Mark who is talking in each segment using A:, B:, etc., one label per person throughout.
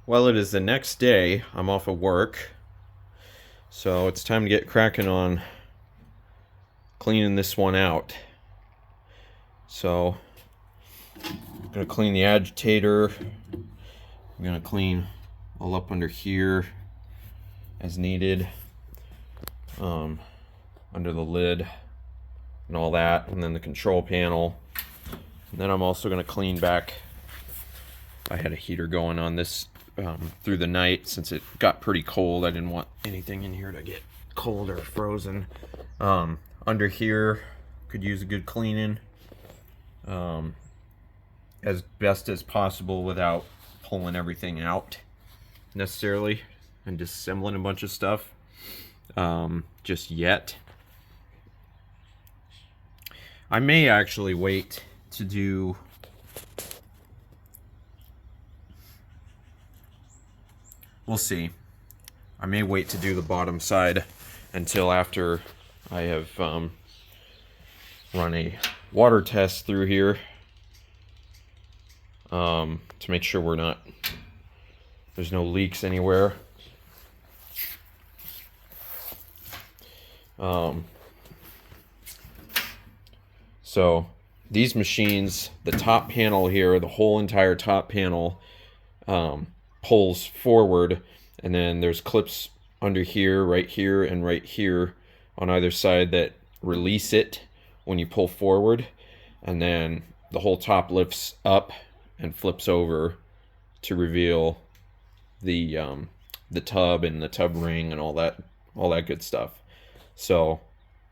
A: Well, it is the next day. I'm off of work, so it's time to get cracking on cleaning this one out. So, I'm gonna clean the agitator. I'm gonna clean all up under here as needed, under the lid and all that, and then the control panel. And then I'm also gonna clean back. I had a heater going on this through the night since it got pretty cold. I didn't want anything in here to get cold or frozen. Under here could use a good cleaning, as best as possible without pulling everything out necessarily and disassembling a bunch of stuff just yet. I may actually wait to do we'll see. I may wait to do the bottom side until after I have run a water test through here to make sure there's no leaks anywhere. So these machines, the top panel here, the whole entire top panel pulls forward, and then there's clips under here, right here, and right here on either side that release it when you pull forward, and then the whole top lifts up and flips over to reveal the tub and the tub ring and all that good stuff. So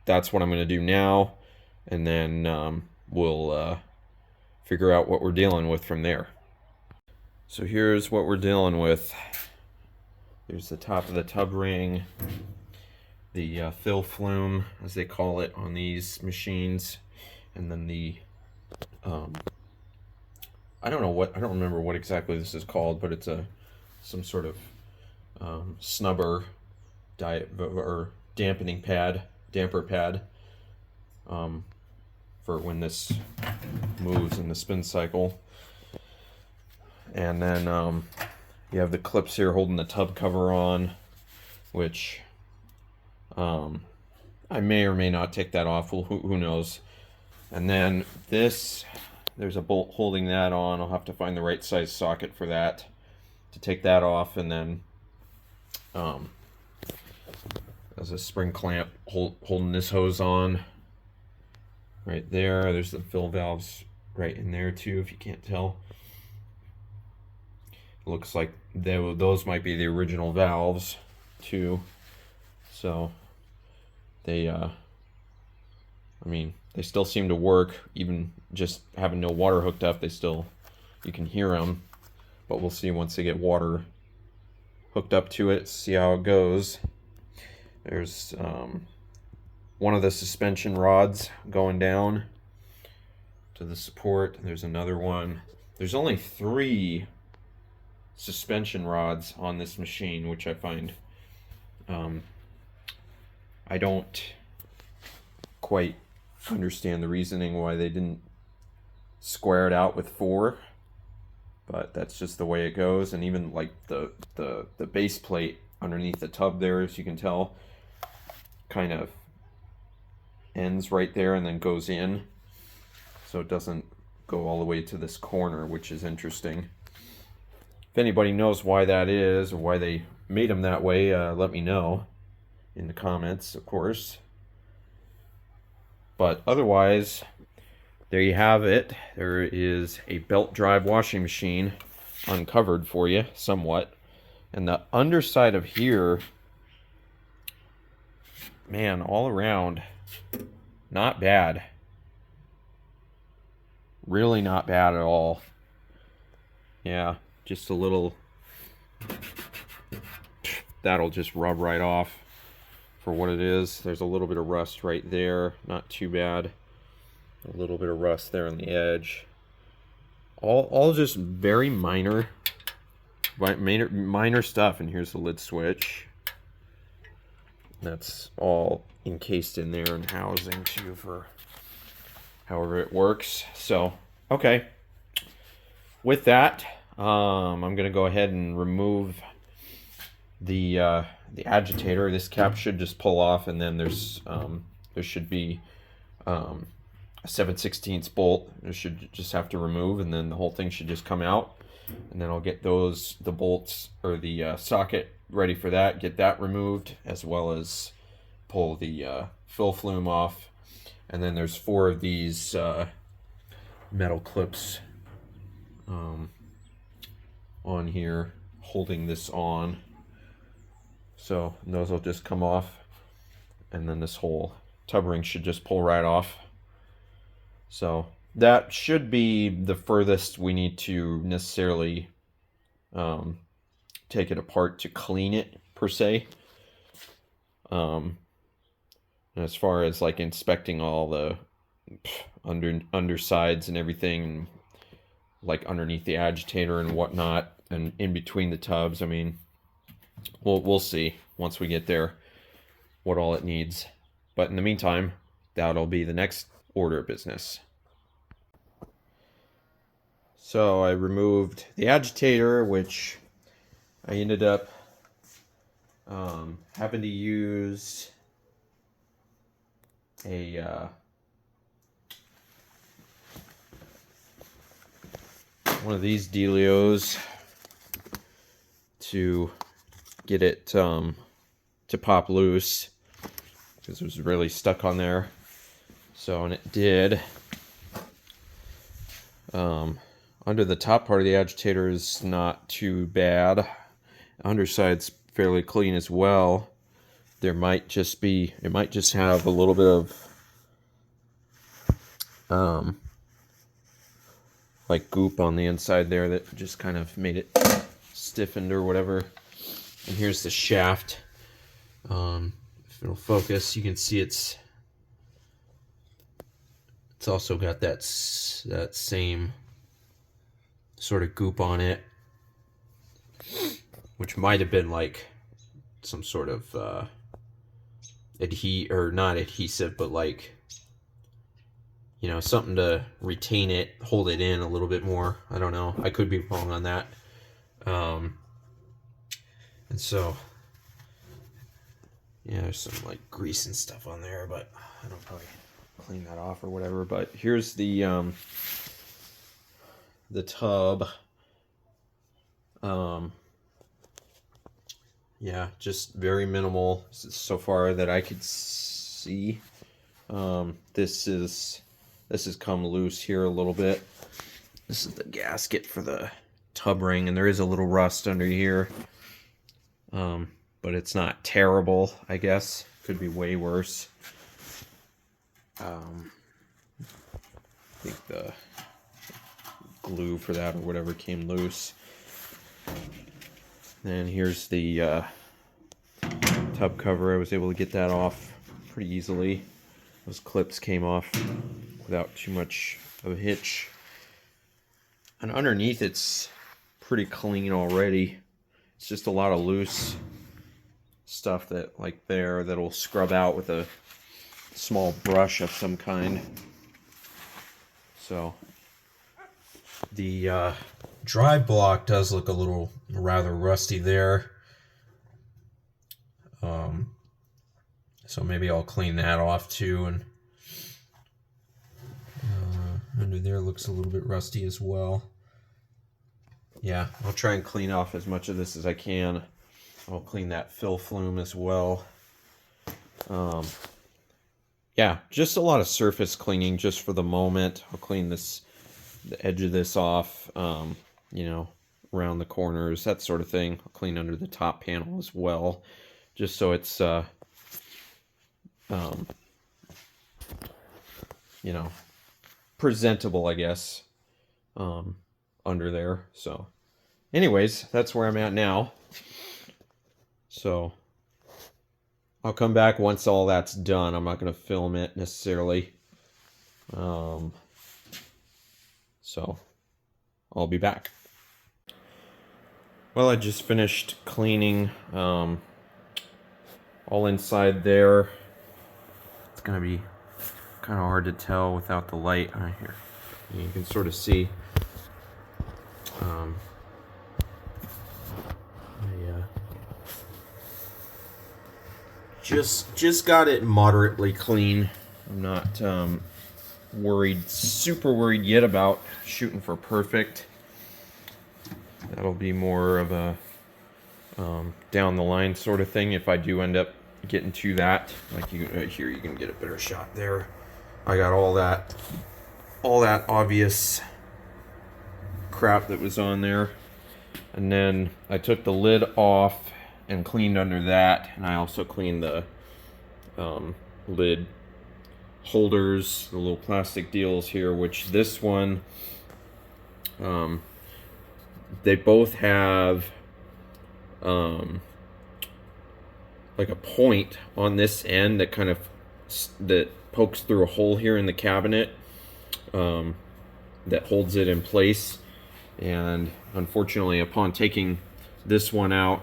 A: that's what I'm going to do now, and then we'll figure out what we're dealing with from there. So here's what we're dealing with. There's the top of the tub ring, the fill flume, as they call it on these machines, and then the I don't remember what exactly this is called, but it's some sort of snubber or dampening pad, damper pad, for when this moves in the spin cycle. And then you have the clips here holding the tub cover on, which I may or may not take that off. Well, who knows? And then there's a bolt holding that on. I'll have to find the right size socket for that to take that off. And then there's a spring clamp holding this hose on right there. There's the fill valves right in there too, if you can't tell. Looks like those might be the original valves too. So they they still seem to work, even just having no water hooked up. You can hear them, but we'll see once they get water hooked up to it, see how it goes. There's one of the suspension rods going down to the support. There's another one. There's only 3 suspension rods on this machine, which I find I don't quite understand the reasoning why they didn't square it out with 4, but that's just the way it goes. And even like the base plate underneath the tub there, as you can tell, kind of ends right there and then goes in, so it doesn't go all the way to this corner, which is interesting. If anybody knows why that is, or why they made them that way, let me know in the comments, of course. But otherwise, there you have it. There is a belt drive washing machine uncovered for you somewhat. And the underside of here, man, all around, not bad. Really not bad at all. Yeah. Just a little, that'll just rub right off for what it is. There's a little bit of rust right there, not too bad. A little bit of rust there on the edge. All just very minor stuff. And here's the lid switch. That's all encased in there and housing too for however it works. So, okay. With that, I'm gonna go ahead and remove the agitator. This cap should just pull off, and then there should be a 7/16 bolt. You should just have to remove, and then the whole thing should just come out. And then I'll get the bolts or the socket ready for that. Get that removed, as well as pull the fill flume off. And then there's 4 of these metal clips on here holding this on. So those will just come off, and then this whole tub ring should just pull right off. So that should be the furthest we need to necessarily take it apart to clean it, per se. As far as like inspecting all the undersides and everything, like underneath the agitator and whatnot, and in between the tubs, I mean, we'll see once we get there what all it needs. But in the meantime, that'll be the next order of business. So I removed the agitator, which I ended up having to use a one of these dealios to get it to pop loose, because it was really stuck on there. So, and it did. Under the top part of the agitator is not too bad. Underside's fairly clean as well. There might just be, it might just have a little bit of like goop on the inside there that just kind of made it stiffened or whatever. And here's the shaft. If it'll focus, you can see it's also got that same sort of goop on it, which might have been like some sort of not adhesive, but like, you know, something to retain it, hold it in a little bit more. I don't know. I could be wrong on that. And so, yeah, there's some like grease and stuff on there, but I don't probably clean that off or whatever. But here's the tub. Yeah, just very minimal so far that I could see. This has come loose here a little bit. This is the gasket for the tub ring, and there is a little rust under here. But it's not terrible, I guess. Could be way worse. I think the glue for that or whatever came loose. And here's the tub cover. I was able to get that off pretty easily. Those clips came off without too much of a hitch. And underneath it's pretty clean already. It's just a lot of loose stuff that, like there, that'll scrub out with a small brush of some kind. So the drive block does look a little rather rusty there. So maybe I'll clean that off too. And under there looks a little bit rusty as well. Yeah, I'll try and clean off as much of this as I can. I'll clean that fill flume as well. Yeah, just a lot of surface cleaning just for the moment. I'll clean the edge of this off, you know, around the corners, that sort of thing. I'll clean under the top panel as well, just so it's, you know, presentable, I guess, under there. So anyways, that's where I'm at now. So I'll come back once all that's done. I'm not going to film it necessarily. So I'll be back. Well, I just finished cleaning all inside there. It's going to be kind of hard to tell without the light right here. You can sort of see just got it moderately clean. I'm not super worried yet about shooting for perfect. That'll be more of a down the line sort of thing if I do end up getting to that. Like here, you can get a better shot there. I got all that obvious crap that was on there, and then I took the lid off and cleaned under that, and I also cleaned the lid holders, the little plastic deals here, which this one, they both have like a point on this end that kind of that pokes through a hole here in the cabinet that holds it in place. And unfortunately, upon taking this one out,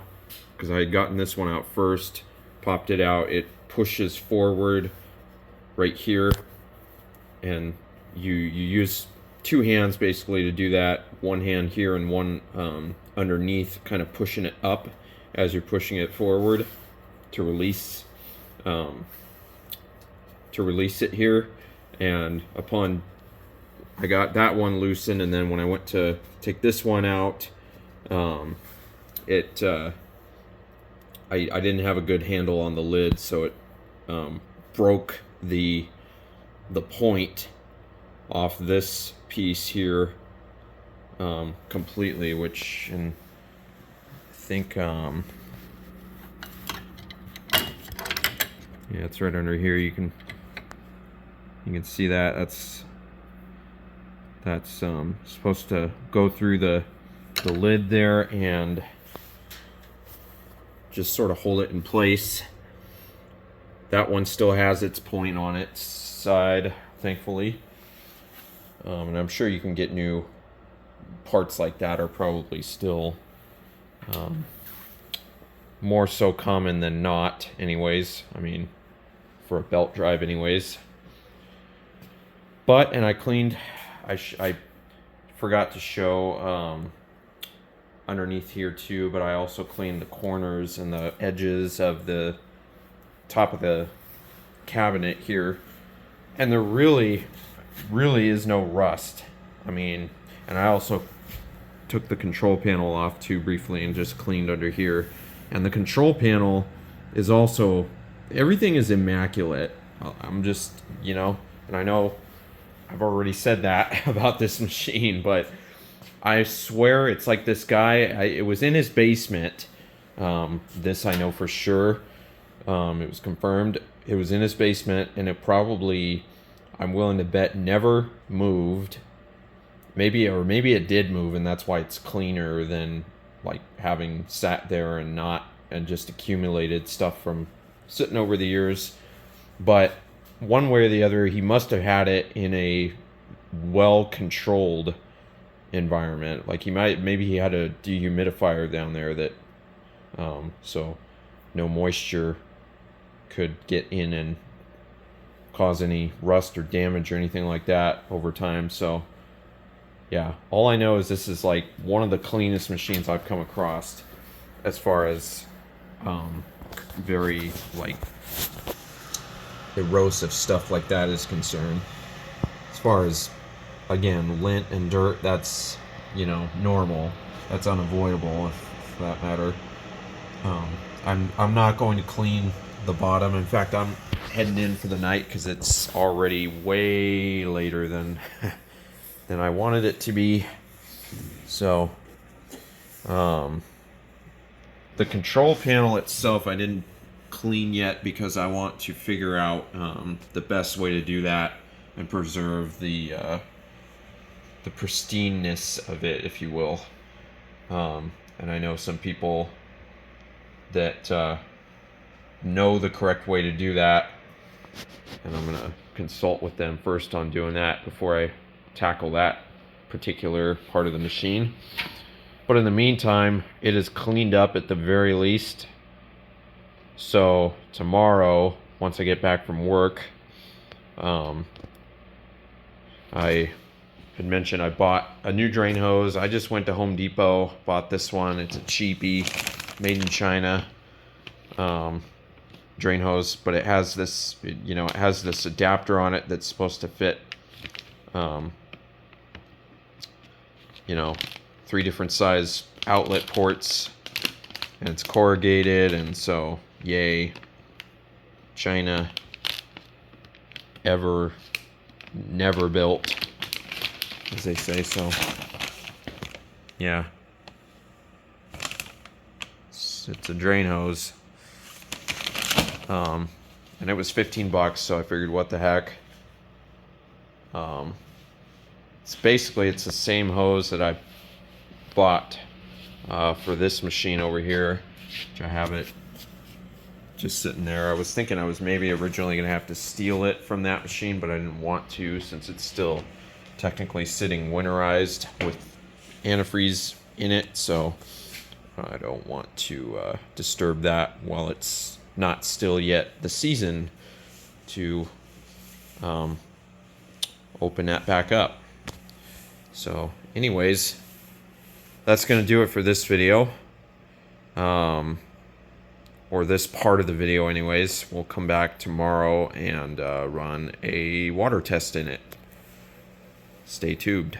A: because I had gotten this one out first, popped it out, it pushes forward right here, and you use two hands basically to do that. One hand here and one underneath, kind of pushing it up as you're pushing it forward to release it here. And upon I got that one loosened, and then when I went to take this one out, I didn't have a good handle on the lid, so it broke the point off this piece here completely, which, and I think yeah, it's right under here. You can see that that's supposed to go through the lid there and just sort of hold it in place. That one still has its point on its side, thankfully. And I'm sure you can get new parts like that, are probably still more so common than not anyways. I mean, for a belt drive anyways. But, and I cleaned, I forgot to show underneath here too, but I also cleaned the corners and the edges of the top of the cabinet here, and there really is no rust. I mean, and I also took the control panel off too briefly and just cleaned under here. And the control panel is also, everything is immaculate. I'm just, you know, and I know I've already said that about this machine, but I swear it's like this guy, it was in his basement. This I know for sure. It was confirmed. It was in his basement, and it probably, I'm willing to bet, never moved. Maybe it did move, and that's why it's cleaner than like having sat there and just accumulated stuff from sitting over the years. But one way or the other, he must have had it in a well-controlled environment. Like maybe he had a dehumidifier down there that so no moisture could get in and cause any rust or damage or anything like that over time. So yeah, all I know is this is like one of the cleanest machines I've come across as far as very like erosive stuff like that is concerned. As far as, again, lint and dirt, that's, you know, normal. That's unavoidable, if that matter. I'm not going to clean the bottom. In fact, I'm heading in for the night because it's already way later than than I wanted it to be. So, the control panel itself, I didn't clean yet because I want to figure out the best way to do that and preserve the pristineness of it, if you will. And I know some people that know the correct way to do that, and I'm gonna consult with them first on doing that before I tackle that particular part of the machine. But in the meantime, it is cleaned up at the very least. So tomorrow, once I get back from work, I had mentioned I bought a new drain hose. I just went to Home Depot, bought this one. It's a cheapie, made in China. drain hose, but it has this, you know, it has this adapter on it that's supposed to fit, you know, 3 different size outlet ports, and it's corrugated, and so yay, China, ever, never built, as they say. So yeah, it's a drain hose, and it was 15 bucks, so I figured, what the heck. It's basically, it's the same hose that I bought for this machine over here, which I have it just sitting there. I was thinking I was maybe originally going to have to steal it from that machine, but I didn't want to, since it's still technically sitting winterized with antifreeze in it, so I don't want to disturb that while it's not still yet the season to open that back up. So anyways, that's going to do it for this video, or this part of the video anyways. We'll come back tomorrow and run a water test in it. Stay tuned.